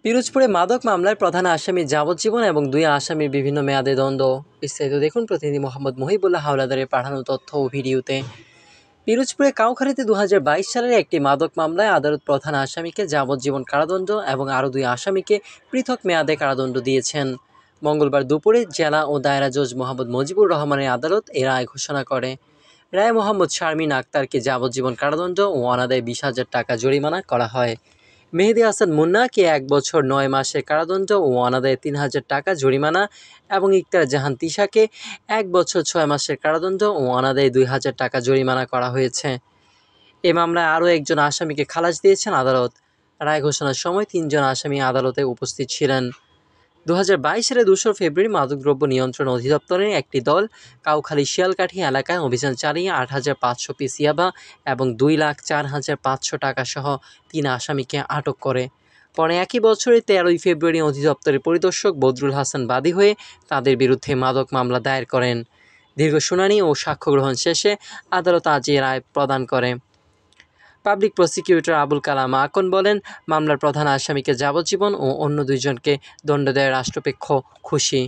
পিরোজপুরে মাদক মামলায় প্রধান আসামি যাবজ্জীবন এবং দুই আসামির বিভিন্ন মেয়াদে দণ্ড। বিস্তারিত দেখুন প্রতিনিধি মোহাম্মদ মহিবুল্লাহ হাওলাদারের পাঠানো তথ্য ও ভিডিওতে। পিরোজপুরে কাউখালীতে 2022 সালের একটি মাদক মামলায় আদালত প্রধান আসামিকে যাবজ্জীবন কারাদণ্ড এবং আরও দুই আসামিকে পৃথক মেয়াদে কারাদণ্ড দিয়েছেন। মঙ্গলবার দুপুরে জেলা ও দায়রা জজ মোহাম্মদ মুজিবুর রহমানের আদালত এ রায় ঘোষণা করে। রায়ে মোহাম্মদ শারমিন আক্তারকে যাবজ্জীবন কারাদণ্ড ও অনাদায়ে 20,000 টাকা জরিমানা করা হয়। মেহেদী হাসান মুন্নাকে 1 বছর 9 মাসের কারাদণ্ড ও অনাদায়ে 3,000 টাকা জরিমানা এবং ইকতার জাহান তিশাকে 1 বছর 6 মাসের কারাদণ্ড ও অনাদায়ে 2,000 টাকা জরিমানা করা হয়েছে। এ মামলায় আরও একজন আসামিকে খালাস দিয়েছেন আদালত। রায় ঘোষণার সময় 3 জন আসামি আদালতে উপস্থিত ছিলেন। 2022 সালের 2 ফেব্রুয়ারি মাদকদ্রব্য নিয়ন্ত্রণ অধিদপ্তরের একটি দল কাউখালী শিয়ালকাঠি এলাকায় অভিযান চালিয়ে 8,500 পিস ইয়াবা এবং 2,04,500 টাকা সহ 3 আসামিকে আটক করে। পরে একই বছরের 13 ফেব্রুয়ারি অধিদপ্তরের পরিদর্শক বদরুল হাসান বাদী হয়ে তাদের বিরুদ্ধে মাদক মামলা দায়ের করেন। দীর্ঘ শুনানি ও সাক্ষ্য গ্রহণ শেষে আদালত আজ এই রায় প্রদান করে। পাবলিক প্রসিকিউটর আবুল কালাম আকন বলেন, মামলার প্রধান আসামিকে যাবজ্জীবন ও অন্য দুইজনকে দণ্ড দেওয়ায় রাষ্ট্রপক্ষ খুশি।